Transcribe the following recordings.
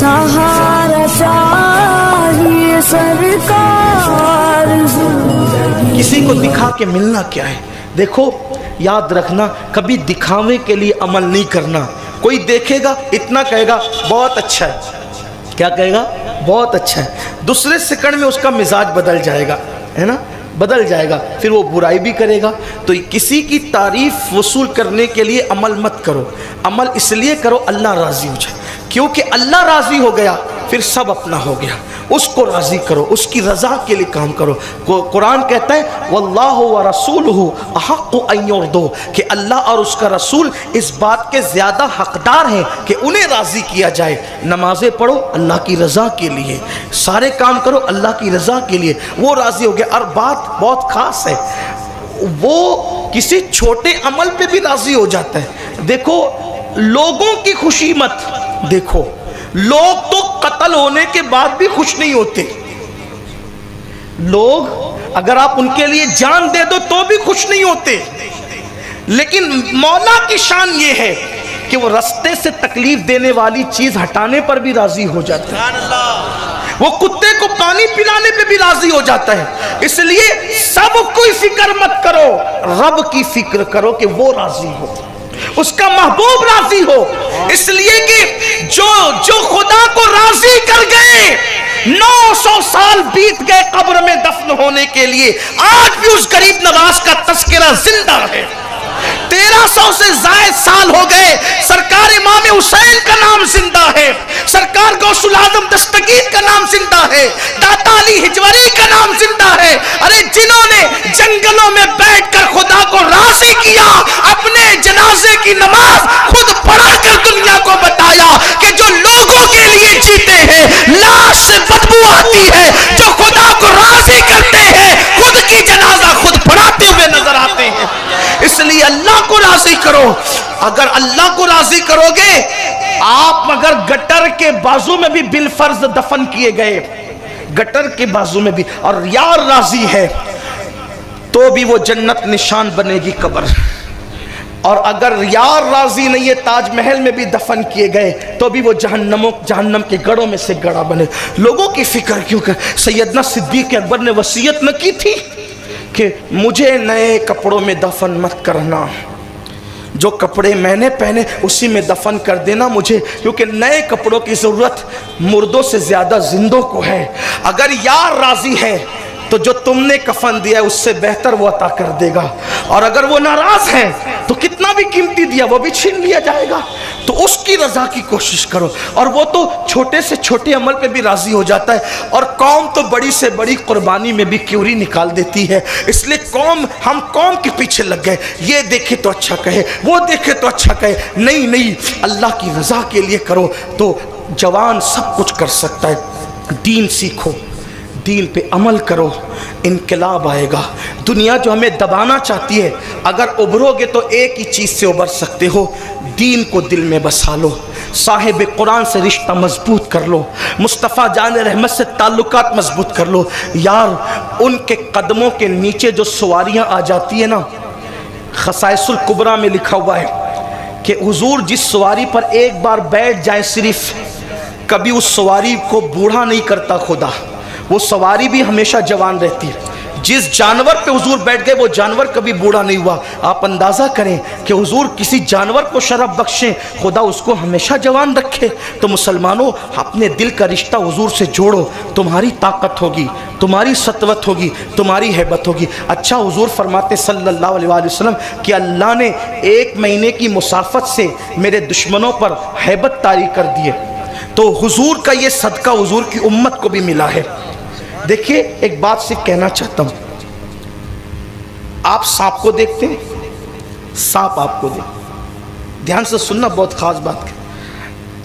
सहारा चाहिए सरकार जिंदगी। किसी को दिखा के मिलना क्या है? देखो याद रखना, कभी दिखावे के लिए अमल नहीं करना। कोई देखेगा इतना कहेगा बहुत अच्छा है, क्या कहेगा? बहुत अच्छा है। दूसरे सेकंड में उसका मिजाज बदल जाएगा, है ना, बदल जाएगा, फिर वो बुराई भी करेगा। तो किसी की तारीफ वसूल करने के लिए अमल मत करो। अमल इसलिए करो अल्लाह राजी हो जाए, क्योंकि अल्लाह राजी हो गया फिर सब अपना हो गया। उसको राजी करो, उसकी रजा के लिए काम करो। कुरान कहता है वल्लाहु व रसूलुहु अहक्कु अन युर्दू, कि अल्लाह और उसका रसूल इस बात के ज़्यादा हकदार हैं कि उन्हें राज़ी किया जाए। नमाज़ें पढ़ो अल्लाह की रज़ा के लिए, सारे काम करो अल्लाह की रज़ा के लिए, वो राज़ी हो गया। और बात बहुत ख़ास है, वो किसी छोटे अमल पे भी राज़ी हो जाता है। देखो लोगों की खुशी मत देखो, लोग तो कत्ल होने के बाद भी खुश नहीं होते। लोग अगर आप उनके लिए जान दे दो तो भी खुश नहीं होते, लेकिन मौला की शान ये है कि वो रास्ते से तकलीफ देने वाली चीज हटाने पर भी राजी हो जाता है। वो कुत्ते को पानी पिलाने पे भी राजी हो जाता है। इसलिए सब कोई फिक्र मत करो, रब की फिक्र करो कि वो राजी हो, उसका महबूब राजी हो। इसलिए कि जो खुदा को राजी कर गए, 900 साल बीत गए कब्र में दफन होने के लिए, आज भी उस गरीब नवाज का तस्करा जिंदा है। 1300 से ज्यादा साल हो गए, सरकार इमाम हुसैन का नाम जिंदा है, सरकार गौसुल आजम दस्तगीर का नाम जिंदा है, दाता अली हिजवरी का नाम जिंदा है। अरे जिन्होंने जंगलों में बैठकर खुदा को राजी किया, अपने जनाजे की नमाज खुद पढ़ा कर दुनिया को बताया कि जो लोगों के लिए जीते हैं लाश से बदबू आती है, जो खुदा को राजी करते हैं खुद की जनाजा खुद पढ़ाते हुए नजर आते हैं। इसलिए अल्लाह को राजी करो। अगर अल्लाह को राजी करोगे, आप अगर गटर के बाजू में भी बिलफर्ज दफन किए गए, गटर के बाजू में भी, और यार राजी है तो भी वो जन्नत निशान बनेगी कब्र। और अगर यार राजी नहीं है, ताजमहल में भी दफन किए गए तो भी वो जहन्नम के गढ़ों में से गड़ा बने। लोगों की फिक्र क्यों कर? सैयदना सिद्दीक अकबर ने वसीयत न की थी कि मुझे नए कपड़ों में दफन मत करना, जो कपड़े मैंने पहने उसी में दफन कर देना मुझे, क्योंकि नए कपड़ों की ज़रूरत मुर्दों से ज़्यादा जिंदों को है। अगर यार राजी है तो जो तुमने कफन दिया है उससे बेहतर वो अता कर देगा, और अगर वो नाराज है तो कितना भी कीमती दिया वो भी छीन लिया जाएगा। तो उसकी रजा की कोशिश करो, और वो तो छोटे से छोटे अमल पे भी राजी हो जाता है। और कौम तो बड़ी से बड़ी कुर्बानी में भी क्यूरी निकाल देती है। इसलिए हम कौम के पीछे लग गए, ये देखे तो अच्छा कहे, वो देखे तो अच्छा कहे। नहीं नहीं, अल्लाह की रजा के लिए करो तो जवान सब कुछ कर सकता है। दीन सीखो, दीन पे अमल करो, इनकलाब आएगा। दुनिया जो हमें दबाना चाहती है, अगर उभरोगे तो एक ही चीज़ से उभर सकते हो, दीन को दिल में बसा लो, साहिब कुरान से रिश्ता मजबूत कर लो, मुस्तफ़ा जान रहमत से ताल्लुकात मजबूत कर लो। यार उनके कदमों के नीचे जो सवारियाँ आ जाती है ना, खसाइसुल कुबरा में लिखा हुआ है कि हुजूर जिस सवारी पर एक बार बैठ जाए सिर्फ, कभी उस सवारी को बूढ़ा नहीं करता खुदा, वो सवारी भी हमेशा जवान रहती है। जिस जानवर पे हुजूर बैठ गए वो जानवर कभी बूढ़ा नहीं हुआ। आप अंदाज़ा करें कि हुजूर किसी जानवर को शरफ बख्शें, खुदा उसको हमेशा जवान रखे। तो मुसलमानों, अपने दिल का रिश्ता हुजूर से जोड़ो, तुम्हारी ताकत होगी, तुम्हारी सतवत होगी, तुम्हारी हैबत होगी। अच्छा, हुजूर फरमाते सल्लल्लाहु अलैहि वसल्लम कि अल्लाह ने 1 महीने की मुसाफत से मेरे दुश्मनों पर हैबत तारी कर दी है। तो हुजूर का ये सदका हुजूर की उम्मत को भी मिला है। देखिए, एक बात सिर्फ कहना चाहता हूं, आप सांप को देखते हैं, सांप आपको देखते, ध्यान से सुनना, बहुत खास बात है।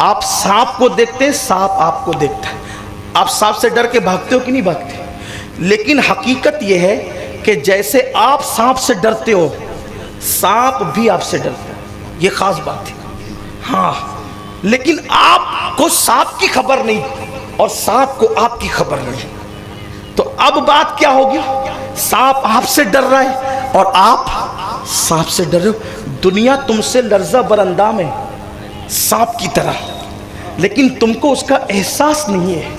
आप सांप को देखते हैं, सांप आपको देखता है। आप सांप से डर के भागते हो कि नहीं भागते? लेकिन हकीकत यह है कि जैसे आप सांप से डरते हो, सांप भी आपसे डरता है। ये खास बात है। हाँ, लेकिन आपको सांप की खबर नहीं और सांप को आपकी खबर नहीं। तो अब बात क्या होगी? सांप आपसे डर रहा है और आप सांप से डर रहे हो। दुनिया तुमसे लर्जा बरअंदाम है, सांप की तरह। لیکن تم کو اس کا احساس نہیں ہے،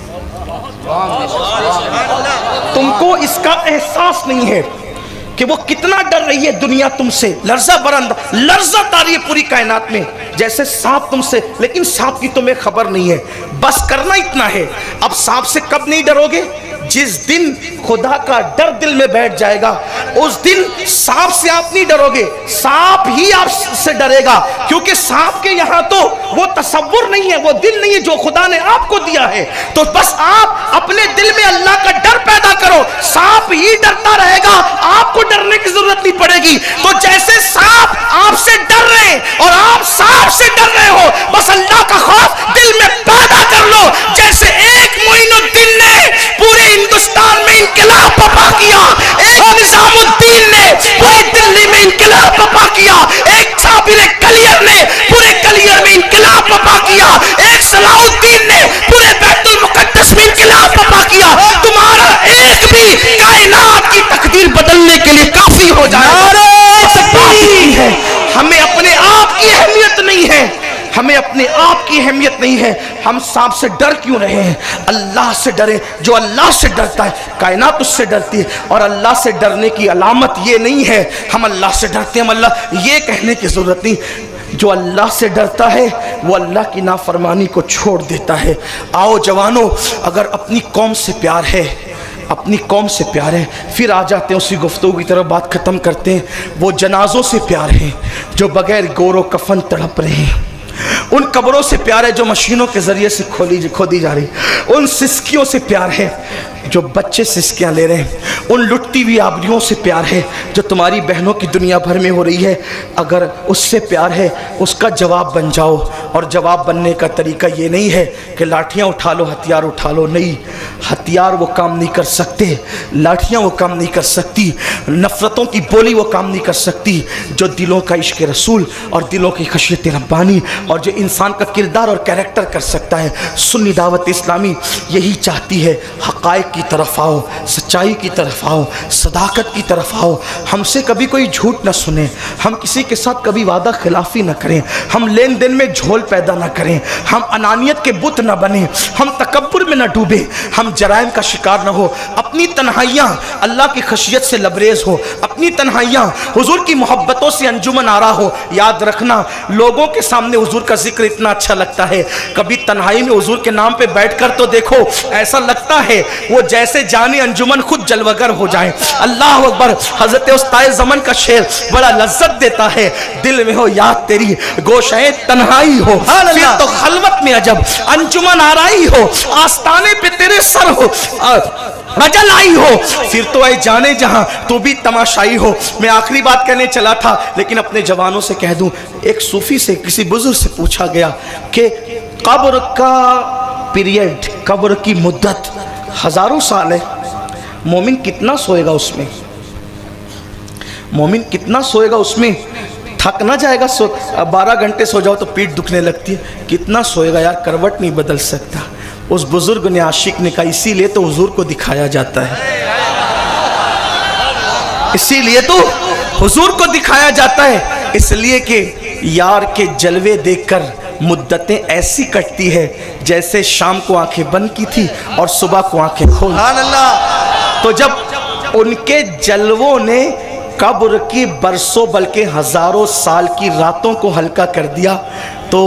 تم کو اس کا احساس نہیں ہے کہ وہ کتنا ڈر رہی ہے دنیا تم سے، لرزہ برند لرزہ تاری ہے پوری کائنات میں جیسے سانپ تم سے، لیکن سانپ کی تمہیں خبر نہیں ہے۔ بس کرنا اتنا ہے، اب سانپ سے کب نہیں ڈرو گے؟ جس دن خدا کا ڈر دل میں بیٹھ جائے گا اس دن سانپ سے آپ نہیں ڈرو گے، سانپ ہی آپ سے ڈرے گا، کیونکہ سانپ کے یہاں تو وہ تصور نہیں ہے، وہ دل نہیں ہے جو خدا نے آپ کو دیا ہے۔ تو بس آپ اپنے دل میں اللہ کا ڈر پیدا کرو، سانپ ہی ڈرتا رہے گا، آپ کو ڈرنے کی ضرورت نہیں پڑے گی۔ تو جیسے سانپ آپ سے ڈر رہے ہیں اور آپ سانپ سے ڈر رہے ہو، بس اللہ کا خوف دل میں پیدا کر لو۔ جیسے ایک معین الدین نے پورے ہندوستان میں انقلاب برپا کیا، ایک نظام الدین نے پوری دلی میں انقلاب برپا کیا، ایک صابر کلیر نے پورے کلیر میں انقلاب برپا کیا، ایک صلاح الدین نے پورے بیت المقدس میں انقلاب برپا کیا، تمہارا ایک بھی کائنات کی تقدیر بدلنے کے لیے کافی ہو جائے گا۔ ہمیں اپنے آپ کی اہمیت نہیں ہے، ہمیں اپنے آپ کی اہمیت نہیں ہے۔ ہم سانپ سے ڈر کیوں رہے ہیں؟ اللہ سے ڈریں، جو اللہ سے ڈرتا ہے کائنات اس سے ڈرتی ہے۔ اور اللہ سے ڈرنے کی علامت یہ نہیں ہے ہم اللہ سے ڈرتے ہیں، ہم اللہ یہ کہنے کی ضرورت نہیں، جو اللہ سے ڈرتا ہے وہ اللہ کی نافرمانی کو چھوڑ دیتا ہے۔ آؤ جوانوں، اگر اپنی قوم سے پیار ہے، اپنی قوم سے پیار ہے، پھر آ جاتے ہیں اسی گفتگو کی طرف، بات ختم کرتے ہیں۔ وہ جنازوں سے پیار ہے جو بغیر گور و کفن تڑپ رہے ہیں، ان قبروں سے پیار ہے جو مشینوں کے ذریعے سے کھودی جا رہی، ان سسکیوں سے پیار ہے جو بچے سسکیاں لے رہے ہیں، ان لٹتی ہوئی آبریوں سے پیار ہے جو تمہاری بہنوں کی دنیا بھر میں ہو رہی ہے۔ اگر اس سے پیار ہے اس کا جواب بن جاؤ، اور جواب بننے کا طریقہ یہ نہیں ہے کہ لاٹھیاں اٹھا لو ہتھیار اٹھا لو، نہیں، ہتھیار وہ کام نہیں کر سکتے، لاٹھیاں وہ کام نہیں کر سکتی، نفرتوں کی بولی وہ کام نہیں کر سکتی، جو دلوں کا عشق رسول اور دلوں کی خشیت ربانی اور جو انسان کا کردار اور کیریکٹر کر سکتا ہے۔ سنی دعوت اسلامی یہی چاہتی ہے، حقائق کی طرف آؤ، سچائی کی طرف آؤ، صداقت کی طرف آؤ، ہم سے کبھی کوئی جھوٹ نہ سنیں، ہم کسی کے ساتھ کبھی وعدہ خلافی نہ کریں، ہم لین دین میں جھول پیدا نہ کریں، ہم انانیت کے بت نہ بنیں، ہم تکبر میں نہ ڈوبیں، ہم جرائم کا شکار نہ ہو، اپنی تنہائیاں اللہ کی خشیت سے لبریز ہو، اپنی تنہائیاں حضور کی محبتوں سے انجمن آرا ہو۔ یاد رکھنا، لوگوں کے سامنے حضور کا ذکر اتنا اچھا لگتا ہے، کبھی تنہائی میں حضور کے نام پہ بیٹھ کر تو دیکھو، ایسا لگتا ہے وہ جیسے جانے انجمن خود جلوگر ہو جائیں۔ اللہ اکبر، حضرت استاد زمن کا شعر بڑا لذت دیتا ہے، دل میں ہو یاد تیری گوشائے تنہائی ہو، پھر تو خلوت میں عجب انجمن آرائی ہو، آستانے پہ تیرے سر ہو رجل آئی ہو، پھر تو اے جانے جہاں تو بھی تماشائی ہو۔ میں آخری بات کہنے چلا تھا لیکن اپنے جوانوں سے کہہ دوں، ایک صوفی سے کسی بزرگ سے پوچھا گیا کہ قبر کا پیریڈ، قبر کی مدت ہزاروں سال ہے، مومن کتنا سوئے گا اس میں؟ مومن کتنا سوئے گا اس میں؟ تھک نہ جائے گا؟ 12 گھنٹے سو جاؤ تو پیٹ دکھنے لگتی ہے، کتنا سوئے گا یار؟ کروٹ نہیں بدل سکتا۔ اس بزرگ نے، عاشق نے کہا اسی لیے تو حضور کو دکھایا جاتا ہے، اسی لیے تو حضور کو دکھایا جاتا ہے، اس لیے کہ یار کے جلوے دیکھ کر مدتیں ایسی کٹتی ہے جیسے شام کو آنکھیں بند کی تھی اور صبح کو آنکھیں کھول۔ تو جب ان کے جلووں نے قبر کی برسوں بلکہ ہزاروں سال کی راتوں کو ہلکا کر دیا، تو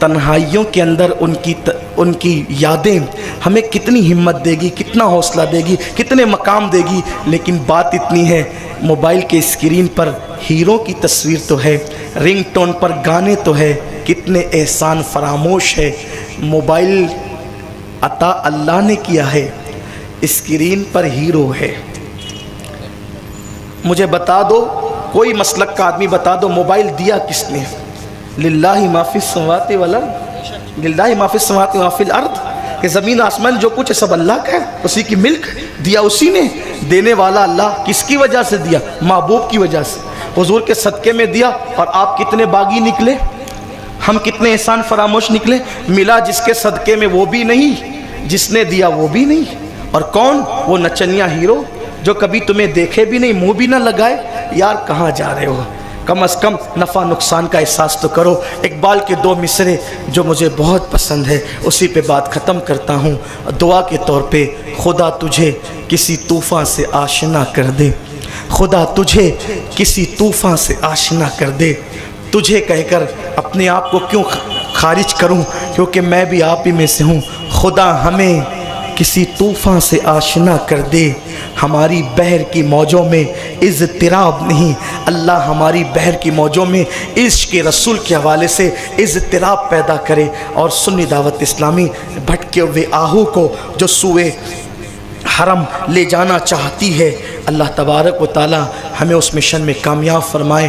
تنہائیوں کے اندر ان کی یادیں ہمیں کتنی ہمت دے گی، کتنا حوصلہ دے گی، کتنے مقام دے گی۔ لیکن بات اتنی ہے، موبائل کے اسکرین پر ہیرو کی تصویر تو ہے، رنگ ٹون پر گانے تو ہے، کتنے احسان فراموش ہے۔ موبائل عطا اللہ نے کیا ہے، اسکرین پر ہیرو ہے۔ مجھے بتا دو، کوئی مسلک کا آدمی بتا دو، موبائل دیا کس نے؟ للہ ما فی السماوات والارض، للہ ما فی السماوات و فی الارض، کہ زمین آسمان جو کچھ ہے سب اللہ کا ہے، اسی کی ملک دیا اسی نے۔ دینے والا اللہ، کس کی وجہ سے دیا؟ محبوب کی وجہ سے، حضور کے صدقے میں دیا۔ اور آپ کتنے باغی نکلے، ہم کتنے احسان فراموش نکلے۔ ملا جس کے صدقے میں وہ بھی نہیں، جس نے دیا وہ بھی نہیں۔ اور کون؟ وہ نچنیا ہیرو جو کبھی تمہیں دیکھے بھی نہیں، منہ بھی نہ لگائے۔ یار کہاں جا رہے ہو؟ कम अज़ कम नफ़ा नुकसान का एहसास तो करो। इकबाल के 2 मिसरे जो मुझे बहुत पसंद है, उसी पे बात ख़त्म करता हूँ। दुआ के तौर पे, खुदा तुझे किसी तूफ़ान से आशना कर दे, खुदा तुझे किसी तूफ़ान से आशना कर दे। तुझे कहकर अपने आप को क्यों खारिज करूं, क्योंकि मैं भी आप ही में से हूं। खुदा हमें किसी तूफ़ान से आशना कर दे, हमारी बहर की मौजों में इज़्तिराब नहीं, अल्लाह हमारी बहर की मौजों में इश्क़ के रसूल के हवाले से इज़्तिराब पैदा करे, और सुन्नी दावत इस्लामी भटके हुए आहू को जो सूए हरम ले जाना चाहती है, अल्लाह तबारक व तआला हमें उस मिशन में कामयाब फरमाए।